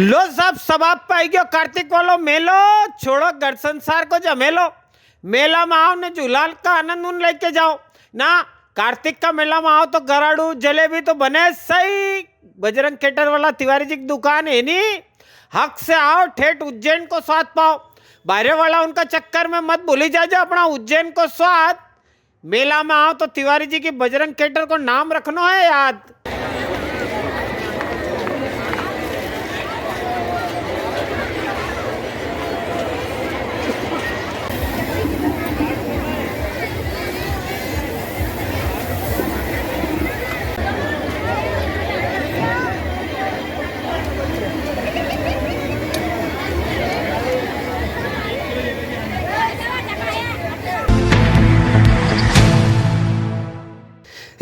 लो सब आप पाई गयो कार्तिक वालो मेलो छोड़ो घर संसार को जमेलो। मेला में आओ ने झूलाल का आनंद उन लेके जाओ ना। कार्तिक का मेला में आओ तो गराड़ू जलेबी तो बने सही। बजरंग थिएटर वाला तिवारी जी की दुकान है नी। हक से आओ ठेठ उज्जैन को स्वाद पाओ। बाहरे वाला उनका चक्कर में मत भूली जाओ अपना उज्जैन को स्वाद। मेला में आओ तो तिवारी जी की बजरंग थिएटर को नाम रखना है याद।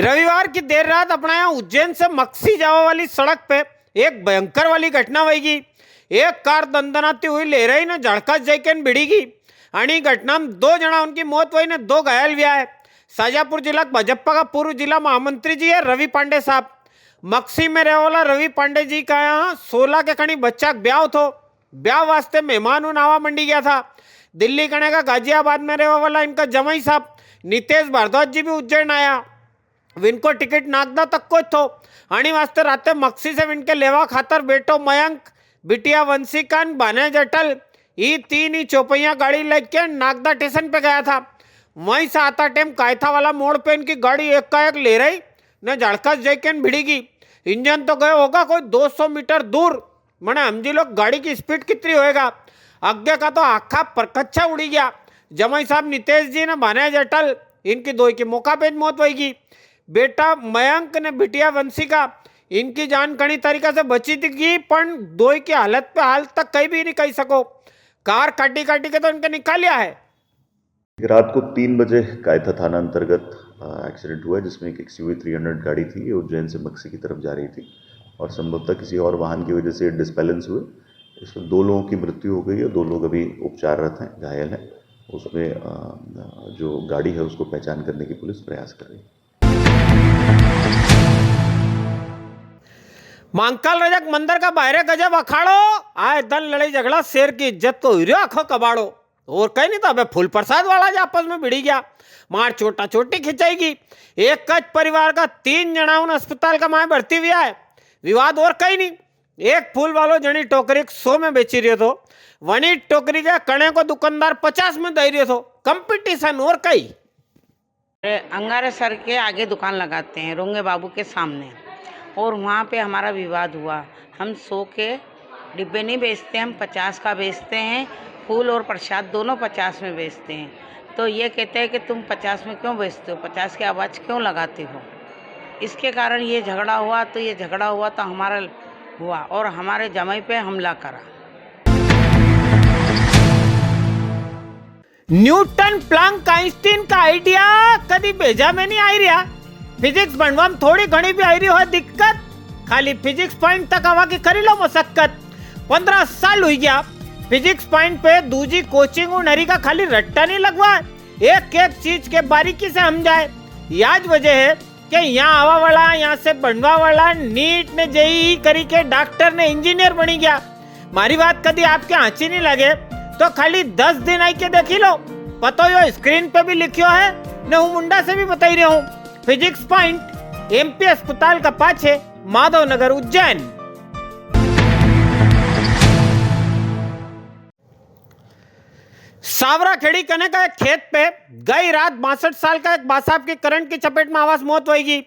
रविवार की देर रात अपना यहाँ उज्जैन से मक्सी जावा वाली सड़क पे एक भयंकर वाली घटना हुई। एक कार दंदनाती हुई ले रही ने झड़कस जैकेन भिड़ीगी आणि घटना में 2 जना उनकी मौत हुई ने 2 घायल हुआ है। शाजापुर जिला भाजपा का पूर्व जिला महामंत्री जी है रवि पांडे साहब। मक्सी में रहे वाला रवि पांडे जी का यहाँ 16 के खड़ी बच्चा ब्याह थो। ब्याह वास्ते मेहमान उनावा मंडी गया था। दिल्ली कने का गाजियाबाद में रहे वाला इनका जमाई साहब नितेश भारद्वाज जी भी उज्जैन आया। विनको टिकट नागदा तक को थो आणि वास्ते राते मक्सी से विनके लेवा खातर बेटो मयंक बिटिया वंशिकान बाने जटल ये 3 ही चौपहिया गाड़ी लेके नागदा स्टेशन पे गया था। वहीं से आता टाइम कायथा वाला मोड़ पे इनकी गाड़ी एक का एक ले रही न झड़कस जैकेन भिड़ीगी। इंजन तो गए होगा कोई 200 मीटर दूर। मने हमजी लोग गाड़ी की स्पीड कितनी होएगा। आगे का तो आखा परकच्छा उड़ी गया। जमाई साहब नितेश जी ने बाने जटल इनकी 2 की मौका पे मौत होगी। बेटा मयंक ने बिटिया वंशिका इनकी जान कई तरीका से बची थी पण 2 की हालत पे हाल तक कहीं भी नहीं कह सको। कार काटी काटी के तो इनके निकालिया है। रात को 3 बजे कायथा थाना अंतर्गत एक्सीडेंट हुआ जिसमें एक XUV 300 गाड़ी थी। ये उज्जैन से मक्सी की तरफ जा रही थी और संभवतः किसी और वाहन की वजह से डिस्बैलेंस हुए। इसमें 2 लोगों की मृत्यु हो गई है। 2 लोग अभी उपचाररत हैं, घायल हैं। उसमें जो गाड़ी है उसको पहचान करने की पुलिस प्रयास कर रही है। महाकाल रजक मंदिर का बाहरे गजब अखाड़ो आए दल लड़ाई झगड़ा शेर की इज्जत को हिरो आखो कबाड़ो। और कहीं नहीं था अबे फूल प्रसाद वाला जो आपस में भिड़ी गया। मार छोटा छोटी खिंचाएगी। एक कच परिवार का 3 जना उन अस्पताल का माए भर्ती हुआ है। विवाद और कहीं नहीं। एक फूल वालों जनी टोकरी 100 में बेची रहे तो वनी टोकरी के कणे को दुकानदार 50 में दे रहे तो कंपटीशन और कहीं। अंगारे सर के आगे दुकान लगाते हैं रोंगे बाबू के सामने और वहाँ पे हमारा विवाद हुआ। हम 100 के डिब्बे नहीं बेचते, हम 50 का बेचते हैं। फूल और प्रसाद दोनों 50 में बेचते हैं। तो ये कहते हैं कि तुम 50 में क्यों बेचते हो, 50 की आवाज़ क्यों लगाते हो। इसके कारण ये झगड़ा हुआ। तो ये झगड़ा हुआ तो हमारा हुआ और हमारे जमाई पे हमला करा। न्यूटन प्लैंक आइंस्टीन का आइडिया कभी भेजा में नहीं आई रहा। फिजिक्स बनवा में थोड़ी घनी भी आई रही हो दिक्कत। खाली फिजिक्स पॉइंट तक आवा की करी लो मशक्कत। 15 साल हुई गया फिजिक्स पॉइंट पे दूजी कोचिंग और नरी का खाली रट्टा नहीं लगवा। एक एक चीज के बारीकी से हम जाए। याद वजह है कि यहाँ आवा वाला यहाँ से बनवा वाला नीट ने जेईई करी के डॉक्टर ने इंजीनियर बनी गया। मारी बात कभी आपके आंची नहीं लगे तो खाली 10 दिन आई के देखी लो। पता यो स्क्रीन पे भी लिखियो है न हूँ मुंडा से भी बताई रहा हूँ। फिजिक्स पॉइंट MP अस्पताल का पाछे माधव नगर उज्जैन। सावरा खेड़ी कने का एक खेत पे गई रात 62 साल का एक बासाब की करंट की चपेट में आवाज मौत होगी।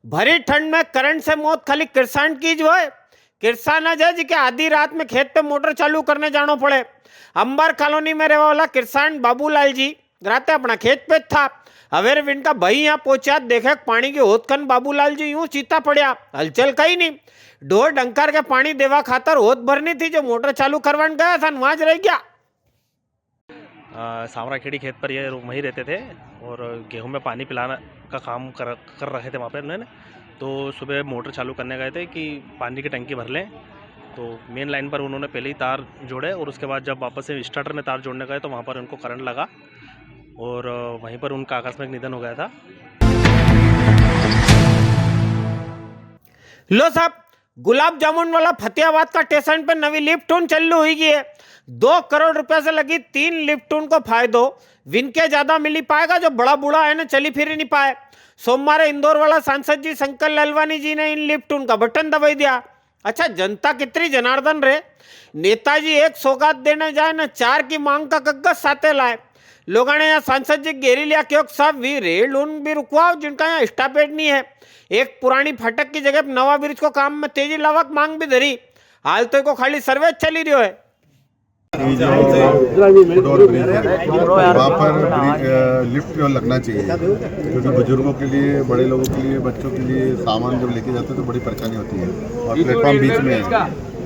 भरी ठंड में करंट से मौत खाली किसान की जो है। किसान है जी के आधी रात में खेत पे मोटर चालू करने जाना पड़े। अंबर कॉलोनी में रहने वाला किसान बाबूलाल जी राते अपना खेत पे था। हवेर विनका भाई यहाँ पहुंचा देखे पानी की होत कन बाबूलाल जी यूं चीता पड़िया। हलचल कहीं नहीं। ढोर डंकार के पानी देवा खातर होत भरनी थी जो मोटर चालू करवाने गया था वहां रह गया। सावरा खेड़ी खेत पर ये वहीं रहते थे और गेहूं में पानी पिलाना का काम कर रहे थे वहाँ पर उन्होंने। तो सुबह मोटर चालू करने गए थे कि पानी की टंकी भर लें। तो मेन लाइन पर उन्होंने पहले ही तार जोड़े और उसके बाद जब वापस से स्टार्टर में तार जोड़ने गए तो वहाँ पर उनको करंट लगा और वहीं पर उनका आकस्मिक निधन हो गया था। लो साहब गुलाब जामुन वाला फतेहाबाद का स्टेशन पे नवी लिफ्ट चालू हुई है। 2 करोड़ रुपए से लगी 3 लिफ्ट को फायदो विनके ज्यादा मिली पाएगा, जो बड़ा बूढ़ा है ना चली फिर नहीं पाए। सोमवार इंदौर वाला सांसद जी शंकर लालवानी जी ने इन लिफ्ट का बटन दबाई दिया। अच्छा, जनता कितनी जनार्दन रे। नेताजी एक सौगात देने जाए ना 4 की मांग का कागज साथे लाए। लोगों ने यहाँ सांसद जी घेरी लिया कि साहब भी रेल उन भी रुकवाओ जिनका यहाँ स्टॉपेज नहीं है। एक पुरानी फाटक की जगह नवा ब्रिज को काम में तेजी लावक मांग भी धरी। हाल तो को खाली सर्वे चली रही है। फुटओवर ब्रिज है वहाँ पर लिफ्ट लगना चाहिए, क्योंकि बुजुर्गों के लिए, बड़े लोगों के लिए, बच्चों के लिए सामान जब लेके जाते हैं तो बड़ी परेशानी होती है और प्लेटफॉर्म बीच में है,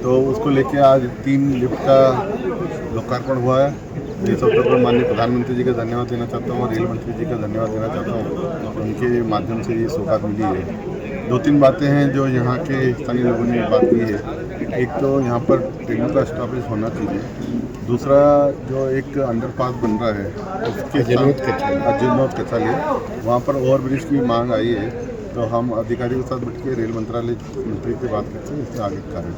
तो उसको लेके आज 3 लिफ्ट का लोकार्पण हुआ है। इस अवसर पर माननीय प्रधानमंत्री जी का धन्यवाद देना चाहता हूँ और रेल मंत्री जी का धन्यवाद देना चाहता हूँ। उनके माध्यम से ये सौगात मिली है। 2-3 बातें हैं जो यहाँ के स्थानीय लोगों ने बात की है। एक तो यहाँ पर ट्रेनों का स्टॉपेज होना चाहिए, दूसरा जो एक अंडरपास बन रहा है उसके अजीनोद कचाली वहाँ पर ओवर ब्रिज की मांग आई है, तो हम अधिकारियों के साथ बैठ के रेल मंत्रालय मंत्री से बात करते हैं इससे आगे कार्य।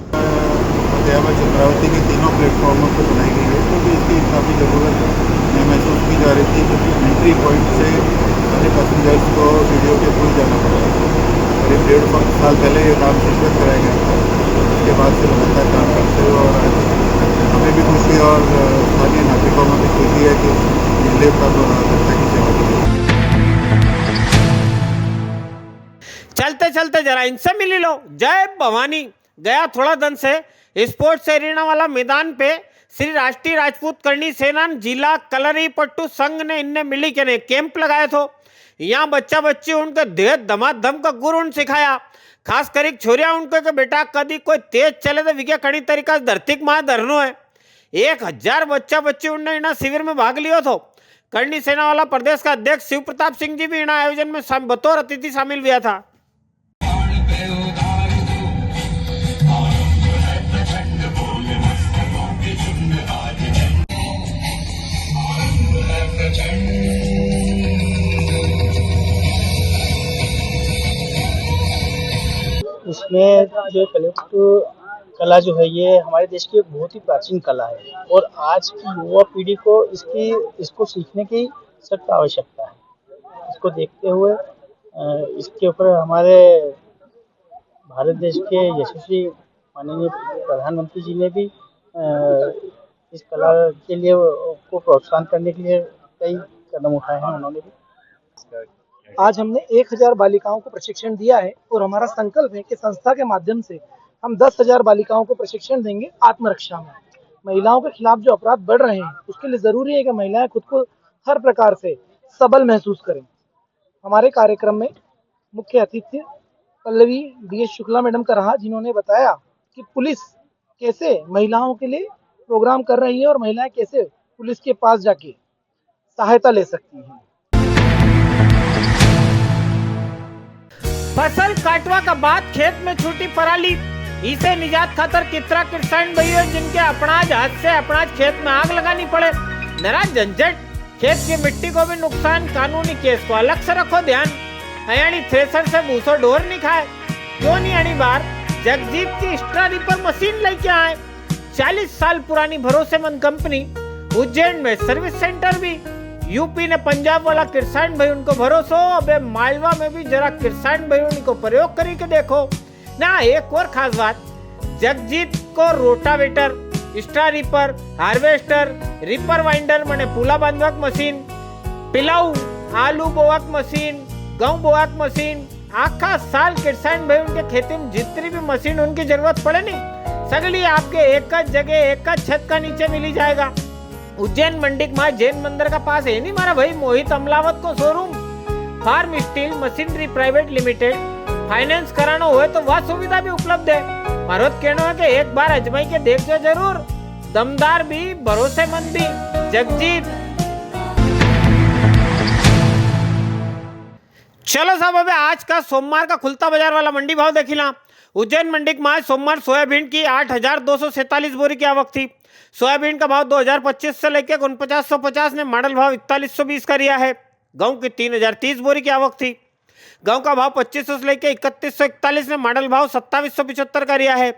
फतेहाबाद चंद्रावती के 3 प्लेटफॉर्मों पर बनाई गई है, क्योंकि इसकी काफ़ी ज़रूरत महसूस की जा रही थी, क्योंकि एंट्री पॉइंट से सारे पैसेंजर्स को वीडियो के थ्रू जाना पड़ा था। करीब 1.5 साल पहले ये काम शुरू कराया गया था, उसके बाद से लगातार काम करते हुए और हमें भी खुशी और स्थानीय नागरिकों में भी खुशी है कि जिले का जनता की सेवा की। चलते चलते जरा इनसे मिली लो। जय भवानी गया थोड़ा दिन से स्पोर्ट्स एरिना वाला मैदान पे श्री राष्ट्रीय राजपूत करनी सेना जिला कलरी पट्टू संघ ने इनने मिली के ने कैंप लगाया था। यहाँ बच्चा बच्ची उनके देह धमाधम का गुरु उन सिखाया। खास कर छोरिया उनको के बेटा कदी कोई तेज चले तो विके कड़ी तरीका धरती माँ धरनो है। 1000 बच्चा बच्ची उनने इना शिविर में भाग लियो थो। करनी सेना वाला प्रदेश का अध्यक्ष शिव प्रताप सिंह जी भी इना आयोजन में बतौर अतिथि शामिल हुआ था। इसमें जो कलेक्टिव कला जो है ये हमारे देश की एक बहुत ही प्राचीन कला है और आज की युवा पीढ़ी को इसको सीखने की सख्त आवश्यकता है। इसको देखते हुए इसके ऊपर हमारे भारत देश के यशस्वी माननीय प्रधानमंत्री जी ने भी इस कला के लिए को प्रोत्साहन करने के लिए कई कदम उठाए हैं उन्होंने भी। आज हमने 1000 बालिकाओं को प्रशिक्षण दिया है और हमारा संकल्प है कि संस्था के माध्यम से हम 10,000 बालिकाओं को प्रशिक्षण देंगे आत्मरक्षा में। महिलाओं के खिलाफ जो अपराध बढ़ रहे हैं उसके लिए जरूरी है कि महिलाएं खुद को हर प्रकार से सबल महसूस करें। हमारे कार्यक्रम में मुख्य अतिथि पल्लवी DS शुक्ला मैडम का रहा, जिन्होंने बताया कि पुलिस कैसे महिलाओं के लिए प्रोग्राम कर रही है और महिलाएं कैसे पुलिस के पास जाके सहायता ले सकती हैं। फसल काटवा का बाद खेत में छूटी पराली, इसे निजात खातर कितना किसान भाइयों जिनके अपनाज हाथ से अपनाज खेत में आग लगानी पड़े। नरा झंझट, खेत की मिट्टी को भी नुकसान, कानूनी केस को अलग से रखो ध्यान। यानी थ्रेसर से भूसो ढोर नहीं खाए, क्यों नहीं आनी बार जगजीत की स्ट्रा रीपर मशीन लेके आए। 40 साल पुरानी भरोसेमंद कंपनी, उज्जैन में सर्विस सेंटर भी। यूपी ने पंजाब वाला किसान भाई उनको भरोसो, अबे मालवा में भी जरा किसान भाई उनको प्रयोग करी के देखो ना। एक और खास बात, जगजीत को rotavator, straw reaper, harvester, reaper winder मने पुला बांधवाक मशीन, पिलाऊ, आलू बोवाक मशीन, गेहूं बोवाक मशीन, आखा साल किसान भाई उनके खेती में जितनी भी मशीन उनकी जरूरत पड़े नहीं सगली आपके एक जगह एक छत का नीचे मिली जाएगा। उज्जैन मंडी में जैन मंदिर का पास है नहीं मारा भाई मोहित अमलावत को showroom. Farm steel machinery private limited, finance कराना हो तो वह सुविधा भी उपलब्ध है। मारो कहना है कि एक बार अजमाई के देख जो जरूर, दमदार भी भरोसेमंद भी जगजीत। चलो साहब, अब आज का सोमवार का खुलता बाजार वाला मंडी भाव देखिला। उज्जैन मंडी में आज सोमवार सोयाबीन की 8,247 बोरी की आवक थी। सोयाबीन का भाव 2025 से लेकर 4950 ने मॉडल भाव 4120 का रिया है। गेहूं की 3030 बोरी की आवक थी। गेहूं का भाव 2500 से लेकर 3141 में, मॉडल भाव 2775 का रिया है।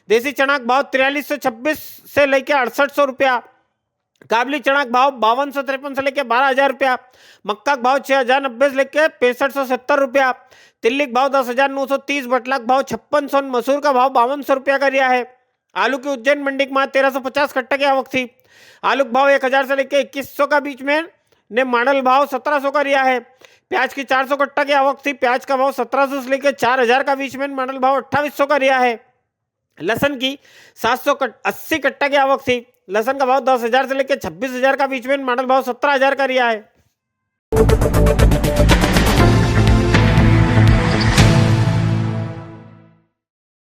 देसी चना का भाव 4326 से लेकर 6800 रुपया। काबली चना का भाव 5253 से लेकर 12000 रुपया। मक्का का भाव 6090 से लेकर 6570 रुपया। तिल्ली का भाव 10930, बटला का भाव 5600, मसूर का भाव 5200 रुपया का रिया है। आलू की उज्जैन मंडी के माह 1350 कट्टा की आवक थी। आलू का भाव 1000 से लेकर 2100 का बीच में ने, मॉडल भाव 1700 का रिया है। प्याज की 400 कट्टा की आवक थी। प्याज का भाव 1700 से लेकर 4000 का बीच में, मॉडल भाव 2800 का रिया है। लहसन की 780 कट्टा की आवक थी। लहसन का भाव 10,000 से लेकर 26,000 का बीच में, मॉडल भाव 17,000 का रिया है।